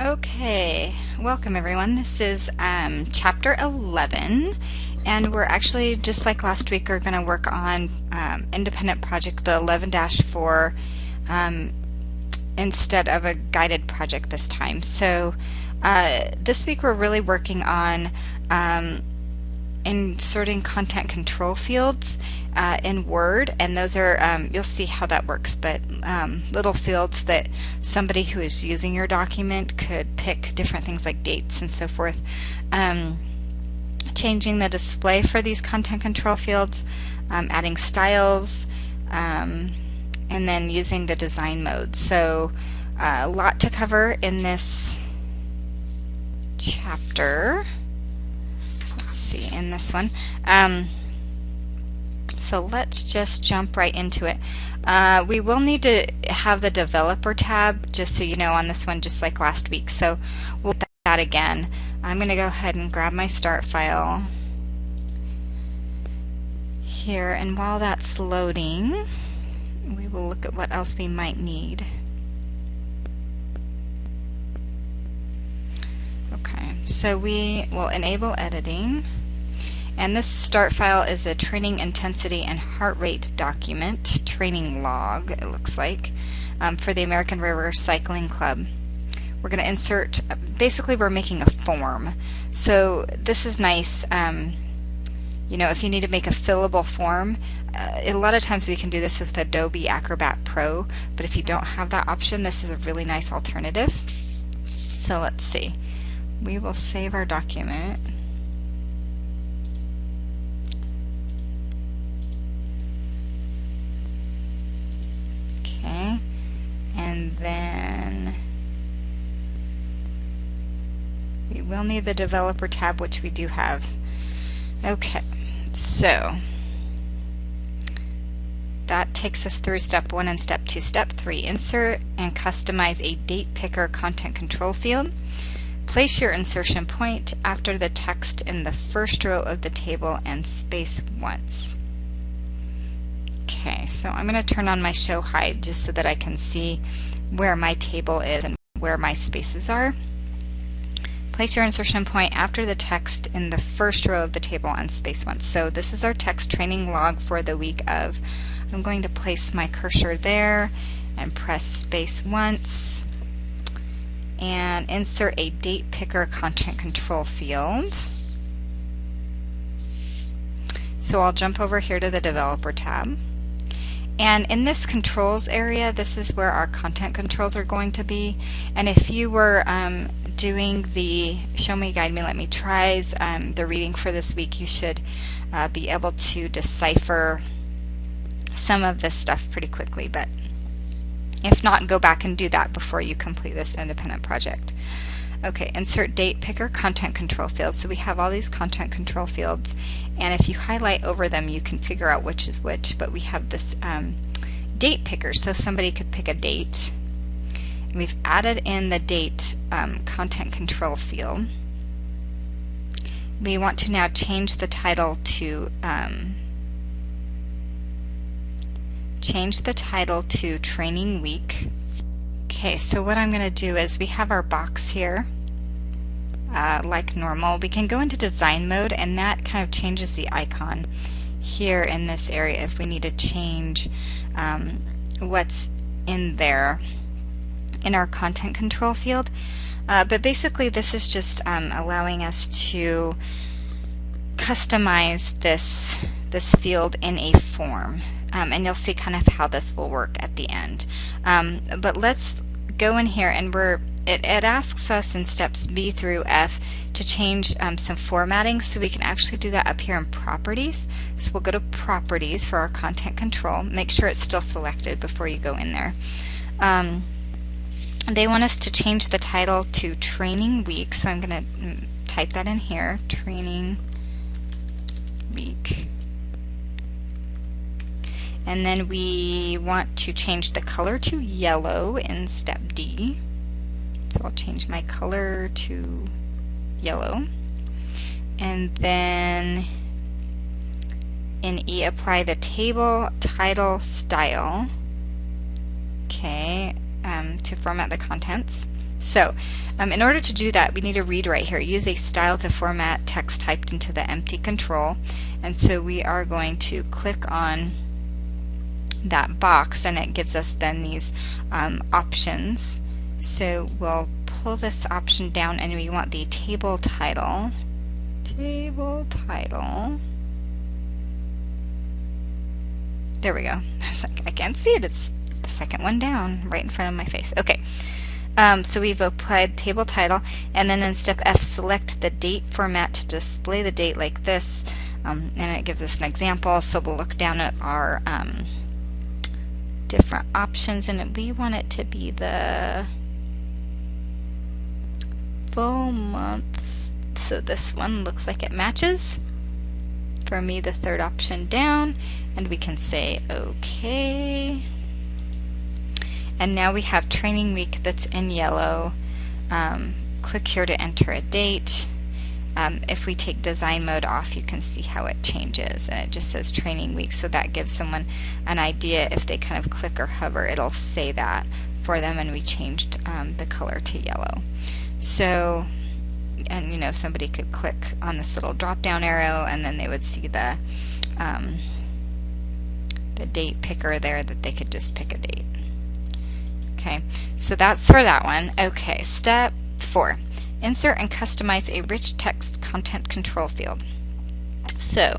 Okay, welcome everyone. This is chapter 11, and we're actually, just like last week, are going to work on independent project 11-4 instead of a guided project this time. So this week we're really working on inserting content control fields in Word, and those are, you'll see how that works, but little fields that somebody who is using your document could pick different things like dates and so forth. Changing the display for these content control fields, adding styles, and then using the design mode. So a lot to cover in this chapter. See in this one. So let's just jump right into it. We will need to have the developer tab, just so you know, on this one, just like last week. So we'll do that again. I'm going to go ahead and grab my start file here, and while that's loading, we will look at what else we might need. Okay, so we will enable editing, and this start file is a training intensity and heart rate document, training log it looks like, for the American River Cycling Club. We're going to insert, basically we're making a form. So this is nice, you know, if you need to make a fillable form, a lot of times we can do this with Adobe Acrobat Pro, but if you don't have that option, this is a really nice alternative. So let's see. We will save our document. Okay, and then we will need the developer tab, which we do have. Okay, so that takes us through step 1 and step 2. Step 3, insert and customize a date picker content control field. Place your insertion point after the text in the first row of the table and space once. Okay, so I'm going to turn on my show hide just so that I can see where my table is and where my spaces are. Place your insertion point after the text in the first row of the table and space once. So this is our text training log for the week of. I'm going to place my cursor there and press space once and insert a date picker content control field. So I'll jump over here to the developer tab. And in this controls area, this is where our content controls are going to be. And if you were doing the Show Me, Guide Me, Let Me Tries, the reading for this week, you should be able to decipher some of this stuff pretty quickly. But if not, go back and do that before you complete this independent project. Okay, insert date picker content control fields. So we have all these content control fields, and if you highlight over them you can figure out which is which, but we have this date picker, so somebody could pick a date. And we've added in the date content control field. We want to now change the title to Training Week. Okay, so what I'm going to do is we have our box here like normal. We can go into design mode, and that kind of changes the icon here in this area if we need to change what's in there in our content control field. But basically this is just allowing us to customize this field in a form. And you'll see kind of how this will work at the end. But let's go in here, and it asks us in steps B through F to change some formatting, so we can actually do that up here in Properties. So we'll go to Properties for our content control. Make sure it's still selected before you go in there. They want us to change the title to Training Week, so I'm going to type that in here, Training Week. And then we want to change the color to yellow in step D. So I'll change my color to yellow. And then in E, apply the table title style, okay, to format the contents. So in order to do that, we need to read right here. Use a style to format text typed into the empty control. And so we are going to click on that box, and it gives us then these options. So we'll pull this option down, and we want the table title. Table title. There we go. I was like, I can't see it. It's the second one down, right in front of my face. Okay. So we've applied table title, and then in step F, select the date format to display the date like this, and it gives us an example. So we'll look down at our different options, and we want it to be the full month. So this one looks like it matches. For me, the third option down, and we can say OK. And now we have training week that's in yellow. Click here to enter a date. If we take design mode off, you can see how it changes, and it just says training week, so that gives someone an idea. If they kind of click or hover, it'll say that for them, and we changed the color to yellow. So, and you know, somebody could click on this little drop down arrow, and then they would see the date picker there, that they could just pick a date. Okay, so that's for that one. Okay, step 4. Insert and customize a rich text content control field. So,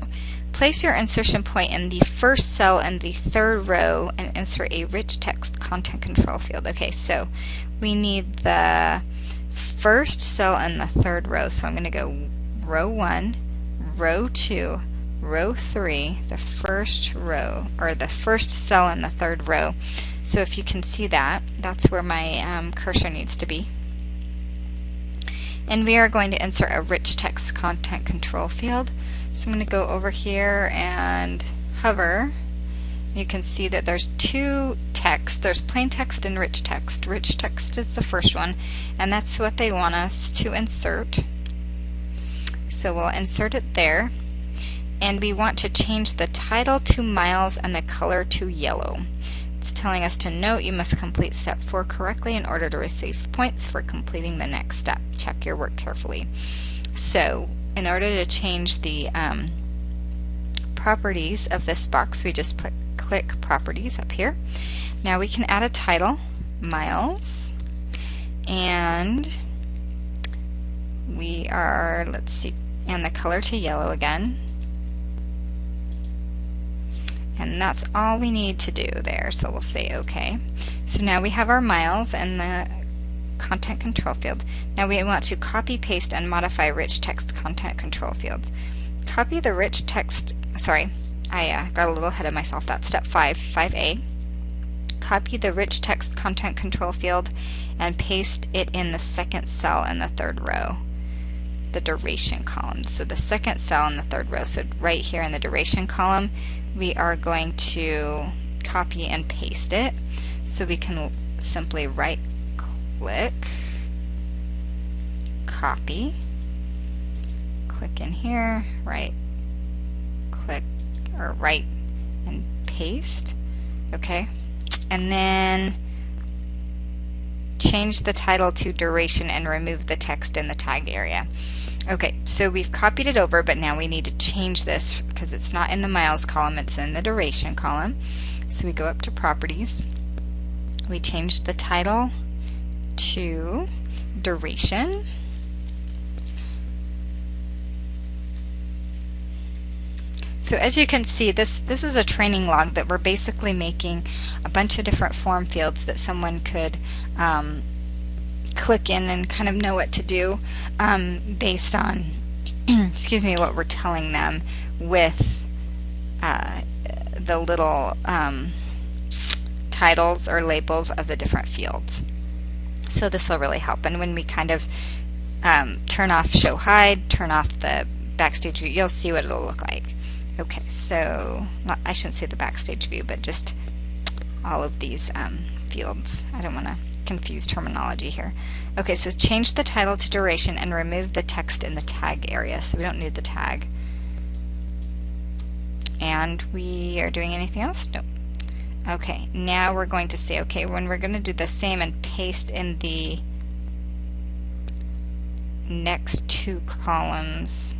place your insertion point in the first cell in the third row and insert a rich text content control field. Okay, so we need the first cell in the third row. So I'm going to go row 1, row 2, row 3, the first row, or the first cell in the third row. So if you can see that, that's where my cursor needs to be. And we are going to insert a rich text content control field. So I'm going to go over here and hover. You can see that there's two text. There's plain text and rich text. Rich text is the first one, and that's what they want us to insert. So we'll insert it there. And we want to change the title to miles and the color to yellow. It's telling us to note you must complete step 4 correctly in order to receive points for completing the next step. Check your work carefully. So in order to change the properties of this box, we just click properties up here. Now we can add a title, miles, and we are, let's see, and the color to yellow again. And that's all we need to do there, so we'll say OK. So now we have our miles and the content control field. Now we want to copy, paste, and modify rich text content control fields. Copy the rich text, sorry, I got a little ahead of myself. That's step 5, 5A. Copy the rich text content control field and paste it in the second cell in the third row, the duration column. So the second cell in the third row, so right here in the duration column, we are going to copy and paste it. So we can simply right click, copy, click in here, right click, or right and paste. Okay, and then change the title to duration and remove the text in the tag area. Okay, so we've copied it over, but now we need to change this because it's not in the miles column, it's in the duration column. So we go up to properties, we change the title to duration. So as you can see, this is a training log that we're basically making a bunch of different form fields that someone could click in and kind of know what to do based on excuse me, what we're telling them with the little titles or labels of the different fields. So this will really help. And when we kind of turn off show hide, turn off the backstage view, you'll see what it'll look like. Okay, so I shouldn't say the backstage view, but just all of these fields. I don't want to confuse terminology here. Okay, so change the title to duration and remove the text in the tag area. So we don't need the tag. And we are doing anything else? No. Okay, now we're going to say, okay, when we're going to do the same and paste in the next two columns.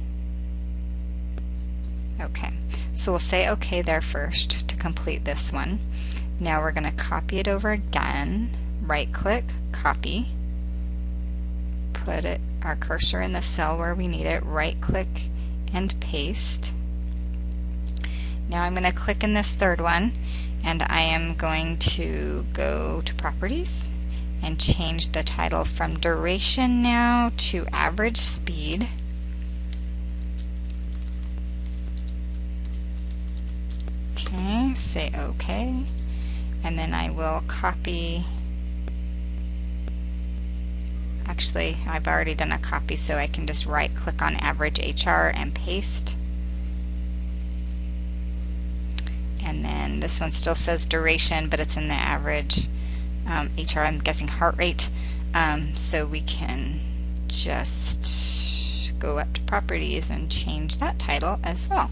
Okay, so we'll say OK there first to complete this one. Now we're going to copy it over again, right click, copy, put our cursor in the cell where we need it, right click and paste. Now I'm going to click in this third one, and I am going to go to properties and change the title from duration now to average speed. Okay, say OK, and then I will copy. Actually, I've already done a copy, so I can just right click on average HR and paste. And then this one still says duration, but it's in the average HR, I'm guessing heart rate. So we can just go up to properties and change that title as well.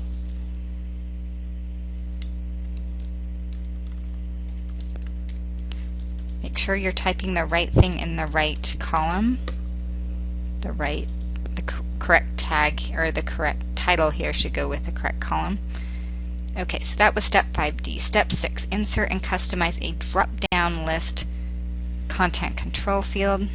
Make sure you're typing the right thing in the right column. The correct tag, or the correct title here should go with the correct column. Okay, so that was step 5D. Step 6, insert and customize a drop-down list content control field.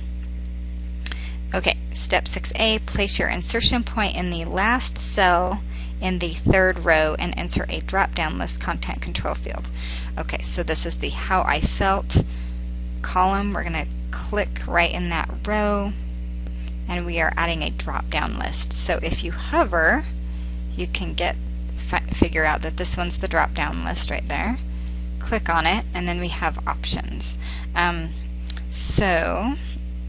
Okay, step 6A, place your insertion point in the last cell in the third row and insert a drop-down list content control field. Okay, so this is the how I felt column. We're going to click right in that row, and we are adding a drop-down list. So if you hover, you can figure out that this one's the drop-down list right there. Click on it, and then we have options. So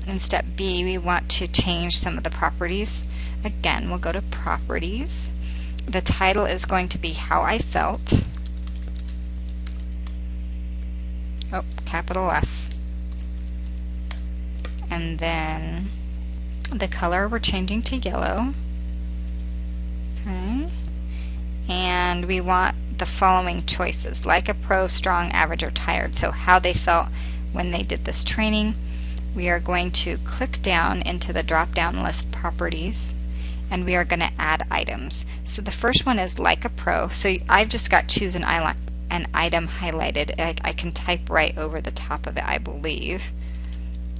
in step B, we want to change some of the properties. Again, we'll go to properties. The title is going to be how I felt. Oh, capital F. And then the color we're changing to yellow. Okay. And we want the following choices: like a pro, strong, average, or tired. So how they felt when they did this training. We are going to click down into the drop-down list properties, and we are going to add items. So the first one is like a pro. So I've just got choose an item highlighted. I can type right over the top of it, I believe.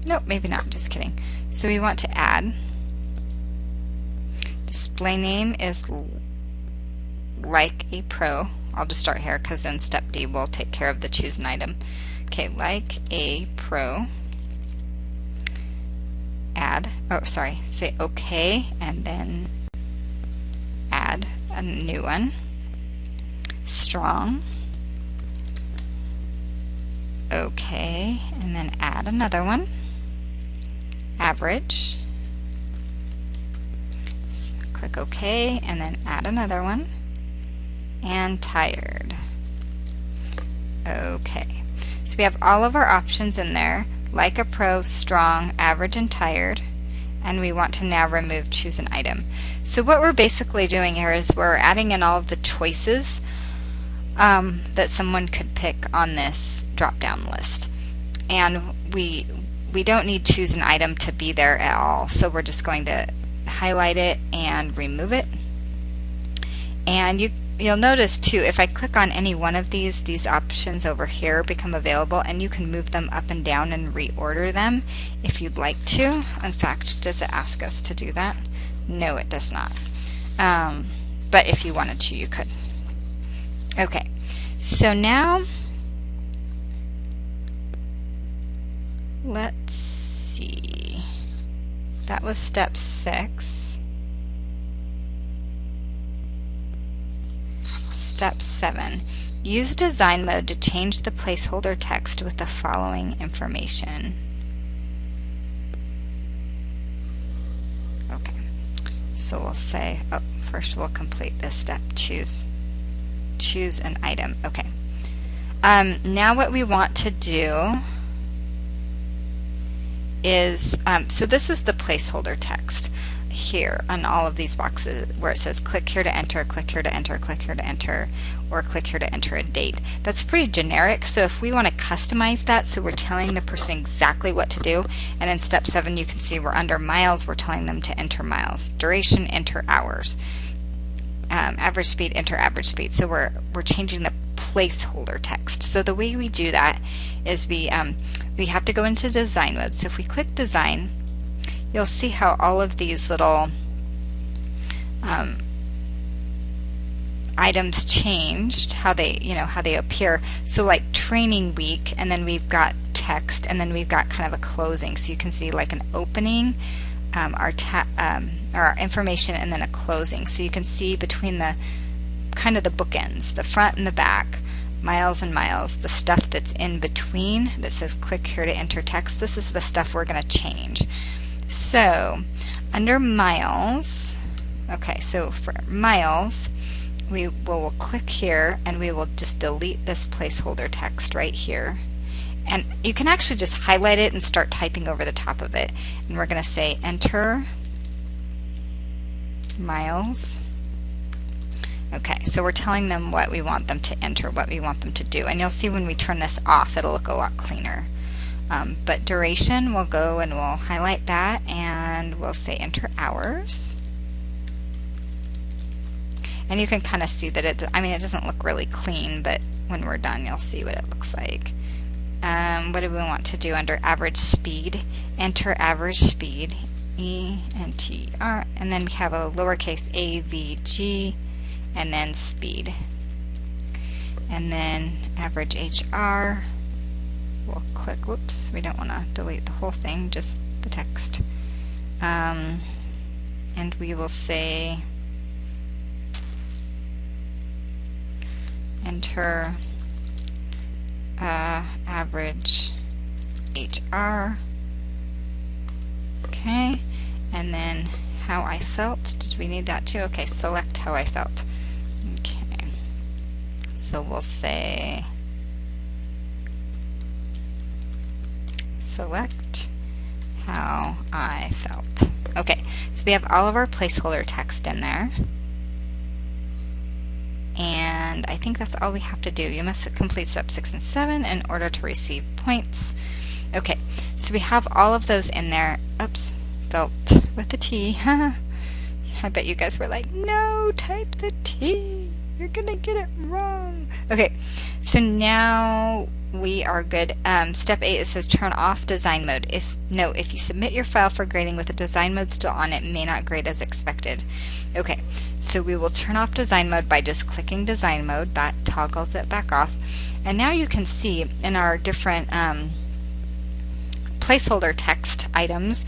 Nope, maybe not, just kidding. So we want to add. Display name is like a pro. I'll just start here because in step D we'll take care of the choose an item. Okay, like a pro. Add, say OK, and then add a new one. Strong. OK, and then add another one. Average. So click OK, and then add another one. And tired. Okay, so we have all of our options in there, like a pro, strong, average, and tired, and we want to now remove choose an item. So what we're basically doing here is we're adding in all of the choices that someone could pick on this drop-down list, and we don't need choose an item to be there at all, so we're just going to highlight it and remove it. And you'll notice too, if I click on any one of these options over here become available, and you can move them up and down and reorder them if you'd like to. In fact, does it ask us to do that? No, it does not. But if you wanted to, you could. Okay, so now let's see. That was step 6. Step 7. Use design mode to change the placeholder text with the following information. Okay, so we'll say, first we'll complete this step, choose an item. Okay. Now what we want to do is, so this is the placeholder text here on all of these boxes where it says click here to enter, click here to enter, click here to enter, or click here to enter a date. That's pretty generic, so if we want to customize that, so we're telling the person exactly what to do. And in step 7, you can see we're under miles. We're telling them to enter miles. Duration, enter hours. Average speed, enter average speed. So we're changing the placeholder text. So the way we do that is we have to go into design mode. So if we click design, you'll see how all of these little items changed, how they appear. So like training week, and then we've got text, and then we've got kind of a closing. So you can see like an opening, our information, and then a closing. So you can see between the kind of the bookends, the front and the back, miles and miles, the stuff that's in between that says click here to enter text. This is the stuff we're going to change. So under miles, okay, so for miles, we will click here and we will just delete this placeholder text right here. And you can actually just highlight it and start typing over the top of it. And we're going to say enter miles. Okay, so we're telling them what we want them to enter, what we want them to do. And you'll see when we turn this off, it'll look a lot cleaner. But duration, we'll go and we'll highlight that and we'll say enter hours. And you can kind of see that it doesn't look really clean, but when we're done, you'll see what it looks like. What do we want to do under average speed? Enter average speed, E-N-T-R, and then we have a lowercase a-v-g, and then speed. And then average HR, we'll click, whoops, we don't want to delete the whole thing, just the text. And we will say enter average HR. Okay, and then how I felt. Did we need that too? Okay, select how I felt. Okay, so we'll say select how I felt. Okay, so we have all of our placeholder text in there. And I think that's all we have to do. You must complete step 6 and 7 in order to receive points. Okay, so we have all of those in there. Oops, felt with the T. I bet you guys were like, no, type the T. You're gonna get it wrong. Okay, so now we are good. Step 8, it says turn off design mode. If you submit your file for grading with the design mode still on, it may not grade as expected. Okay, so we will turn off design mode by just clicking design mode. That toggles it back off. And now you can see in our different placeholder text items,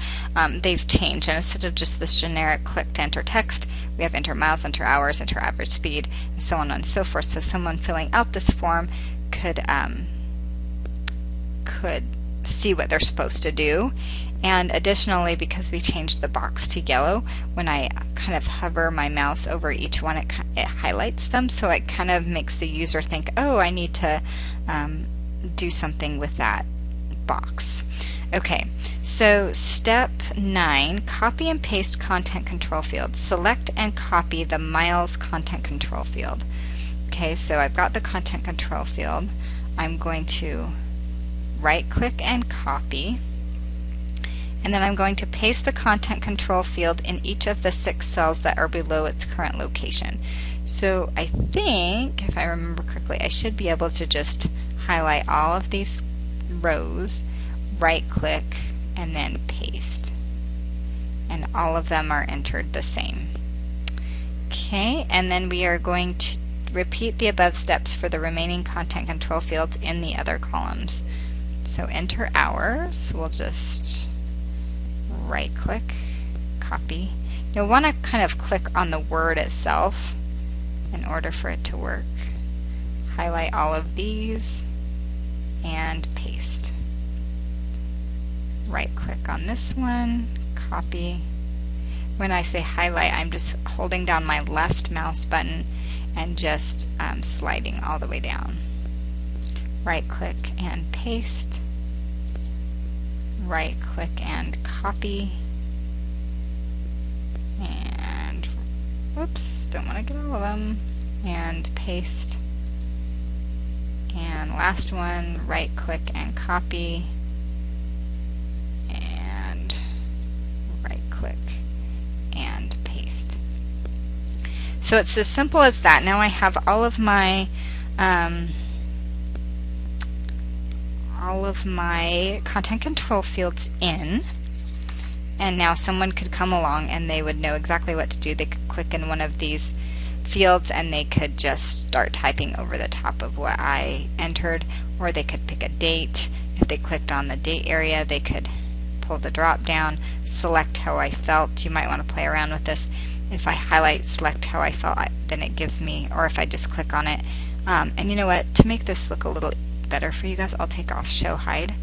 they've changed. And instead of just this generic click to enter text, we have enter miles, enter hours, enter average speed, and so on and so forth. So someone filling out this form could see what they're supposed to do. And additionally, because we changed the box to yellow, when I kind of hover my mouse over each one, it highlights them, so it kind of makes the user think, oh, I need to do something with that box. Okay, so step 9, copy and paste content control field. Select and copy the miles content control field. Okay, so I've got the content control field. I'm going to right click and copy, and then I'm going to paste the content control field in each of the 6 cells that are below its current location. So I think, if I remember correctly, I should be able to just highlight all of these rows, right click, and then paste. And all of them are entered the same. Okay, and then we are going to repeat the above steps for the remaining content control fields in the other columns. So enter hours, we'll just right click, copy. You'll want to kind of click on the word itself in order for it to work. Highlight all of these and paste. Right click on this one, copy. When I say highlight, I'm just holding down my left mouse button and just sliding all the way down. Right click and paste. Right click and copy. And oops, don't want to get all of them. And paste. And last one, right click and copy, and right click and paste. So it's as simple as that. Now I have all of my content control fields in, and now someone could come along and they would know exactly what to do. They could click in one of these fields and they could just start typing over the top of what I entered, or they could pick a date. If they clicked on the date area, they could pull the drop down, select how I felt. You might want to play around with this. If I highlight select how I felt, then it gives me, or if I just click on it, and you know what, to make this look a little better for you guys, I'll take off show hide.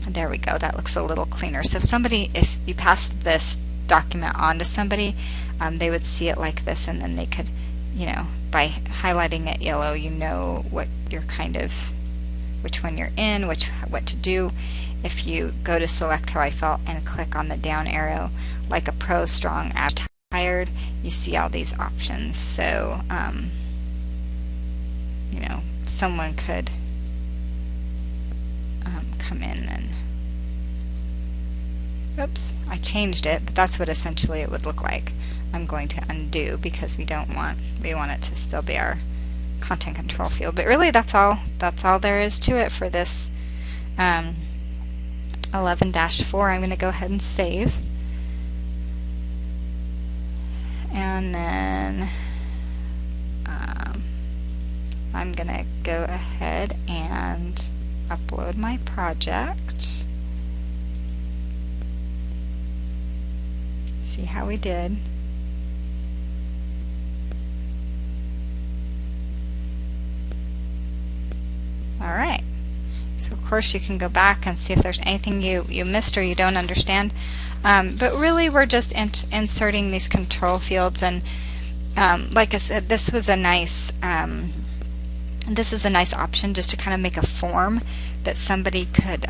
There we go, that looks a little cleaner. So if you passed this document on to somebody, they would see it like this, and then they could, by highlighting it yellow, you know what you're which one you're in, what to do. If you go to select how I felt and click on the down arrow, like a pro, strong, ab, tired, you see all these options. So someone could come in and, oops, I changed it, but that's what essentially it would look like. I'm going to undo because we want it to still be our content control field. But really that's all there is to it for this 11-4. I'm going to go ahead and save, and then I'm going to go ahead and upload my project. See how we did. Alright, so of course you can go back and see if there's anything you missed or you don't understand, but really we're just inserting these control fields, and like I said, this is a nice option just to kind of make a form that somebody could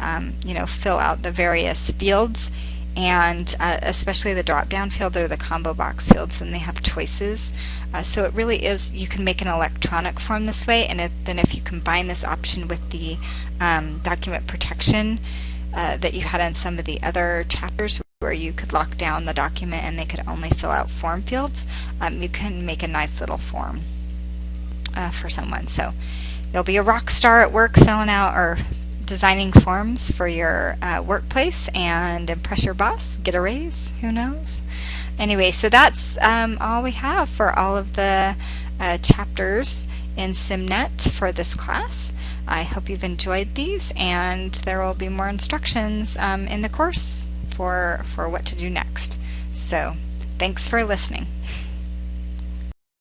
fill out the various fields, and especially the drop down field or the combo box fields, and they have choices. So it really is, you can make an electronic form this way, and then if you combine this option with the document protection that you had in some of the other chapters where you could lock down the document and they could only fill out form fields, you can make a nice little form for someone. So you'll be a rock star at work filling out or designing forms for your workplace and impress your boss, get a raise, who knows. Anyway, so that's all we have for all of the chapters in SimNet for this class. I hope you've enjoyed these, and there will be more instructions in the course for what to do next. So thanks for listening.